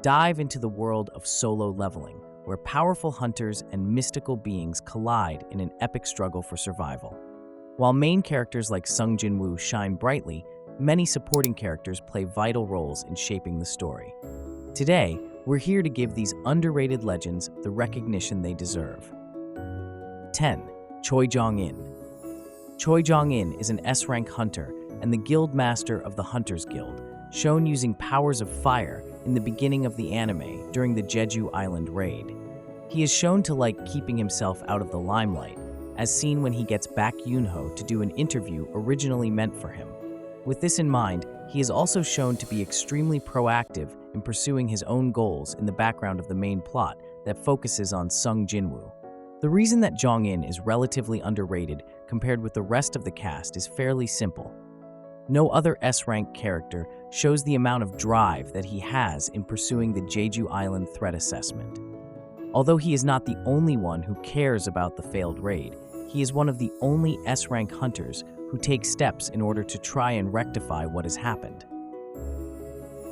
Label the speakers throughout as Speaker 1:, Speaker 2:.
Speaker 1: Dive into the world of solo leveling, where powerful hunters and mystical beings collide in an epic struggle for survival. While main characters like Sung Jin-woo shine brightly, many supporting characters play vital roles in shaping the story. Today, we're here to give these underrated legends the recognition they deserve. 10. Choy Jong-in. Choy Jong-in is an S-rank hunter and the guild master of the Hunters Guild, shown using powers of fire in the beginning of the anime during the Jeju Island raid. He is shown to like keeping himself out of the limelight, as seen when he gets back Yoonho to do an interview originally meant for him. With this in mind, he is also shown to be extremely proactive in pursuing his own goals in the background of the main plot that focuses on Sung Jin-woo. The reason that Jong-in is relatively underrated compared with the rest of the cast is fairly simple. No other S-rank character shows the amount of drive that he has in pursuing the Jeju Island threat assessment. Although he is not the only one who cares about the failed raid, he is one of the only S-rank hunters who take steps in order to try and rectify what has happened.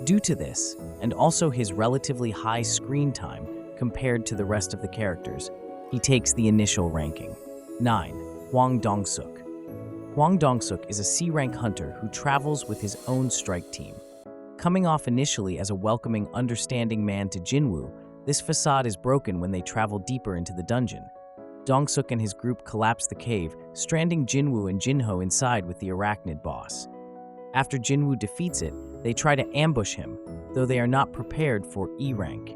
Speaker 1: Due to this, and also his relatively high screen time compared to the rest of the characters, he takes the initial ranking. 9. Hwang Dongsuk. Hwang Dongsuk is a C-rank hunter who travels with his own strike team. Coming off initially as a welcoming, understanding man to Jinwoo, this facade is broken when they travel deeper into the dungeon. Dongsuk and his group collapse the cave, stranding Jinwoo and Jinho inside with the arachnid boss. After Jinwoo defeats it, they try to ambush him, though they are not prepared for E-rank.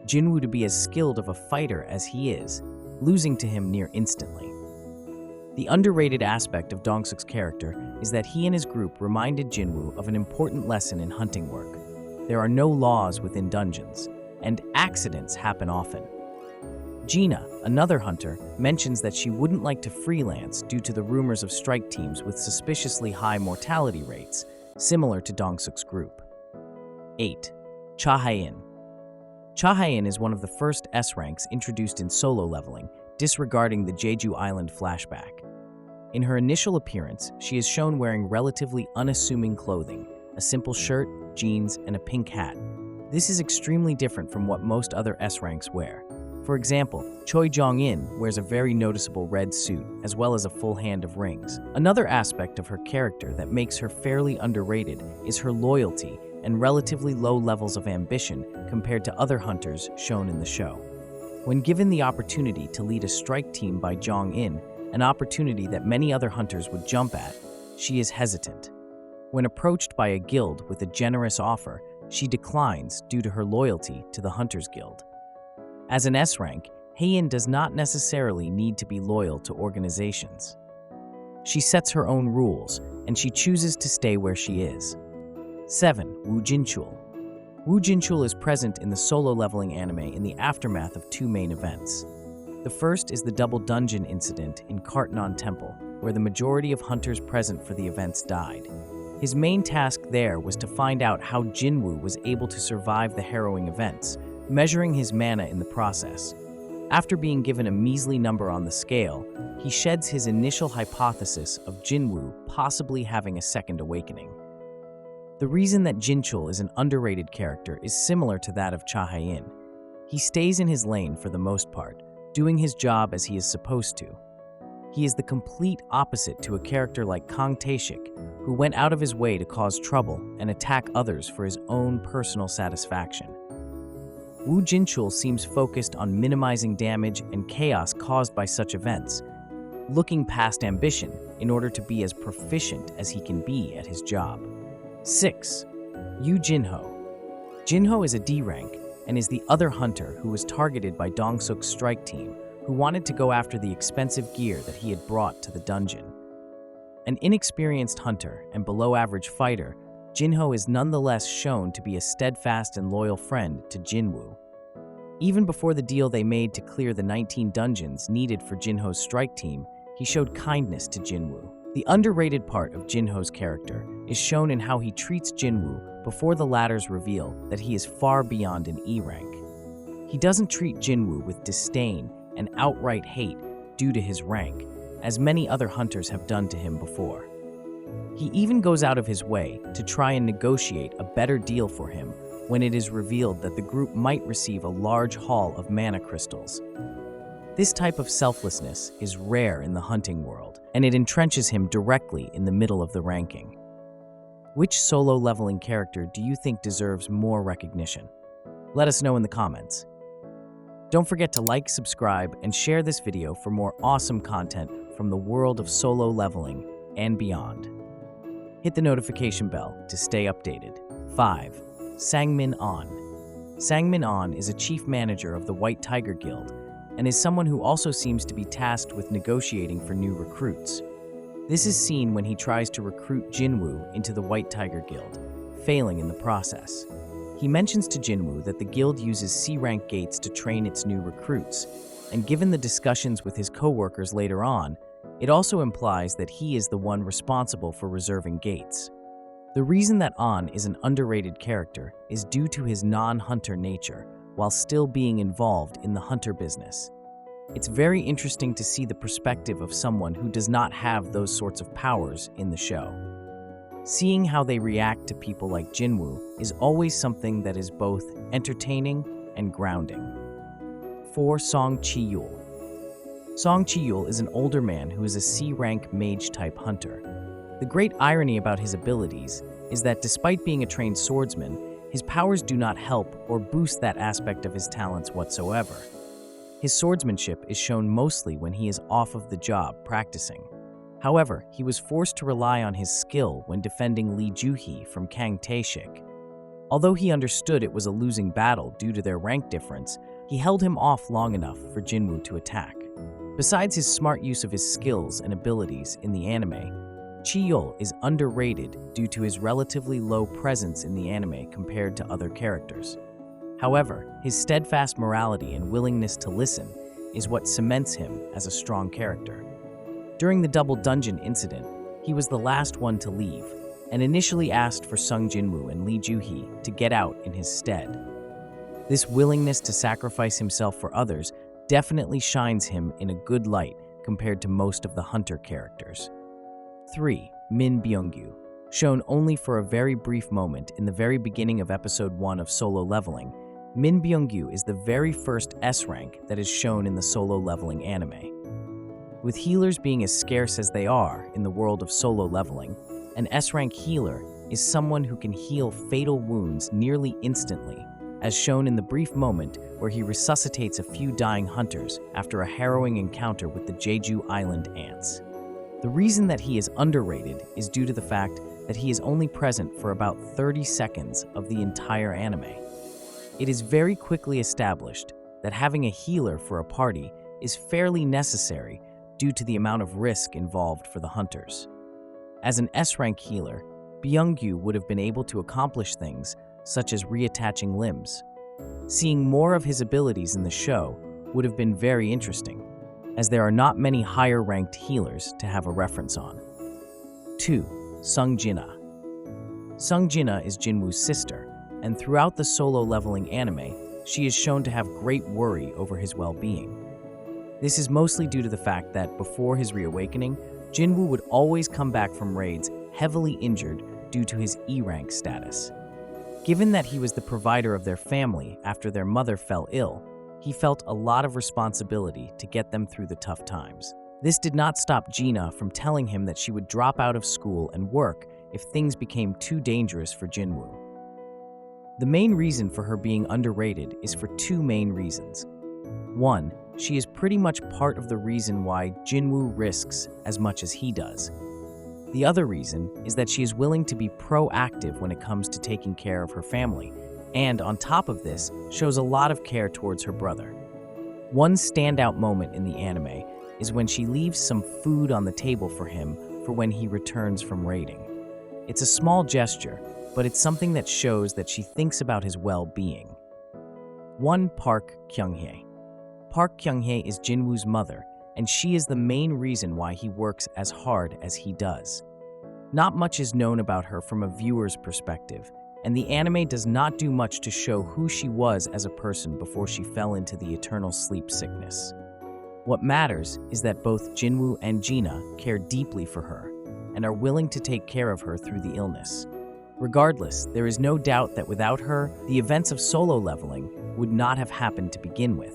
Speaker 1: Jinwoo to be as skilled of a fighter as he is, losing to him near instantly. The underrated aspect of Dongsuk's character is that he and his group reminded Jinwoo of an important lesson in hunting work. There are no laws within dungeons, and accidents happen often. Jin-ah, another hunter, mentions that she wouldn't like to freelance due to the rumors of strike teams with suspiciously high mortality rates, similar to Dongsuk's group. 8. Hae-in. Hae-in is one of the first S-ranks introduced in solo leveling, disregarding the Jeju Island flashback. In her initial appearance, she is shown wearing relatively unassuming clothing, a simple shirt, jeans, and a pink hat. This is extremely different from what most other S-ranks wear. For example, Choy Jong-in wears a very noticeable red suit, as well as a full hand of rings. Another aspect of her character that makes her fairly underrated is her loyalty and relatively low levels of ambition compared to other hunters shown in the show. When given the opportunity to lead a strike team by Jong-in, an opportunity that many other hunters would jump at, she is hesitant. When approached by a guild with a generous offer, she declines due to her loyalty to the Hunters Guild. As an S-rank, Hae-in does not necessarily need to be loyal to organizations. She sets her own rules, and she chooses to stay where she is. 7. Jinchul. Jinchul is present in the solo leveling anime in the aftermath of two main events. The first is the double dungeon incident in Kartanon Temple, where the majority of hunters present for the events died. His main task there was to find out how Jinwoo was able to survive the harrowing events, measuring his mana in the process. After being given a measly number on the scale, he sheds his initial hypothesis of Jinwoo possibly having a second awakening. The reason that Jinchul is an underrated character is similar to that of Hae-in. He stays in his lane for the most part, doing his job as he is supposed to. He is the complete opposite to a character like Kang Tae-shik, who went out of his way to cause trouble and attack others for his own personal satisfaction. Jinchul seems focused on minimizing damage and chaos caused by such events, looking past ambition in order to be as proficient as he can be at his job. 6. Yoo Jinho. Jinho is a D rank and is the other hunter who was targeted by Dongsuk's strike team, who wanted to go after the expensive gear that he had brought to the dungeon. An inexperienced hunter and below-average fighter, Jinho is nonetheless shown to be a steadfast and loyal friend to Jinwoo. Even before the deal they made to clear the 19 dungeons needed for Jinho's strike team, he showed kindness to Jinwoo. The underrated part of Jinho's character is shown in how he treats Jinwoo before the latter's reveal that he is far beyond an E rank. He doesn't treat Jinwoo with disdain and outright hate due to his rank, as many other hunters have done to him before. He even goes out of his way to try and negotiate a better deal for him when it is revealed that the group might receive a large haul of mana crystals. This type of selflessness is rare in the hunting world, and it entrenches him directly in the middle of the ranking. Which solo leveling character do you think deserves more recognition? Let us know in the comments. Don't forget to like, subscribe, and share this video for more awesome content from the world of solo leveling and beyond. Hit the notification bell to stay updated. 5. Sangman On. Sangman On is a chief manager of the White Tiger Guild and is someone who also seems to be tasked with negotiating for new recruits. This is seen when he tries to recruit Jinwoo into the White Tiger Guild, failing in the process. He mentions to Jinwoo that the guild uses C-rank gates to train its new recruits, and given the discussions with his co-workers later on, it also implies that he is the one responsible for reserving gates. The reason that An is an underrated character is due to his non-hunter nature, while still being involved in the hunter business. It's very interesting to see the perspective of someone who does not have those sorts of powers in the show. Seeing how they react to people like Jinwoo is always something that is both entertaining and grounding. 4. Song Chi-yul. Song Chi-yul is an older man who is a C-rank mage-type hunter. The great irony about his abilities is that despite being a trained swordsman, his powers do not help or boost that aspect of his talents whatsoever. His swordsmanship is shown mostly when he is off of the job practicing. However, he was forced to rely on his skill when defending Lee Ju-hee from Kang Tae-shik. Although he understood it was a losing battle due to their rank difference, he held him off long enough for Jinwoo to attack. Besides his smart use of his skills and abilities in the anime, Chi-yul is underrated due to his relatively low presence in the anime compared to other characters. However, his steadfast morality and willingness to listen is what cements him as a strong character. During the double dungeon incident, he was the last one to leave, and initially asked for Sung Jinwoo and Lee Ju-hee to get out in his stead. This willingness to sacrifice himself for others definitely shines him in a good light compared to most of the hunter characters. 3. Min Byung-gu. Shown only for a very brief moment in the very beginning of episode 1 of Solo Leveling, Min Byung-gu is the very first S-rank that is shown in the solo leveling anime. With healers being as scarce as they are in the world of solo leveling, an S-rank healer is someone who can heal fatal wounds nearly instantly, as shown in the brief moment where he resuscitates a few dying hunters after a harrowing encounter with the Jeju Island ants. The reason that he is underrated is due to the fact that he is only present for about 30 seconds of the entire anime. It is very quickly established that having a healer for a party is fairly necessary due to the amount of risk involved for the hunters. As an S-rank healer, Byung-gu would have been able to accomplish things such as reattaching limbs. Seeing more of his abilities in the show would have been very interesting, as there are not many higher-ranked healers to have a reference on. 2. Sung Jin-ah. Sung Jin-ah is Jinwoo's sister, and throughout the solo leveling anime, she is shown to have great worry over his well-being. This is mostly due to the fact that before his reawakening, Jinwoo would always come back from raids heavily injured due to his E-rank status. Given that he was the provider of their family after their mother fell ill, he felt a lot of responsibility to get them through the tough times. This did not stop Jin-ah from telling him that she would drop out of school and work if things became too dangerous for Jinwoo. The main reason for her being underrated is for two main reasons. 1. She is pretty much part of the reason why Jinwoo risks as much as he does. The other reason is that she is willing to be proactive when it comes to taking care of her family, and on top of this, shows a lot of care towards her brother. One standout moment in the anime is when she leaves some food on the table for him for when he returns from raiding. It's a small gesture, but it's something that shows that she thinks about his well-being. 1. Park Kyung-hye. Park Kyung-hye is Jinwoo's mother, and she is the main reason why he works as hard as he does. Not much is known about her from a viewer's perspective, and the anime does not do much to show who she was as a person before she fell into the eternal sleep sickness. What matters is that both Jinwoo and Jin-ah care deeply for her and are willing to take care of her through the illness. Regardless, there is no doubt that without her, the events of Solo Leveling would not have happened to begin with.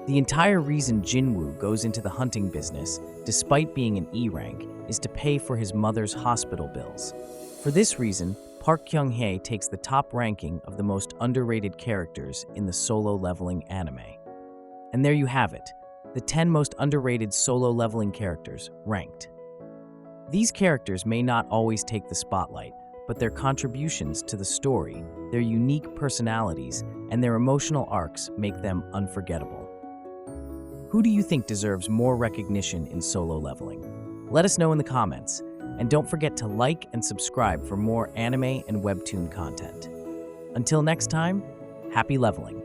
Speaker 1: The entire reason Jinwoo goes into the hunting business, despite being an E rank, is to pay for his mother's hospital bills. For this reason, Park Kyung-hye takes the top ranking of the most underrated characters in the Solo Leveling anime. And there you have it, the 10 most underrated Solo Leveling characters, ranked. These characters may not always take the spotlight, but their contributions to the story, their unique personalities, and their emotional arcs make them unforgettable. Who do you think deserves more recognition in Solo Leveling? Let us know in the comments, and don't forget to like and subscribe for more anime and webtoon content. Until next time, happy leveling!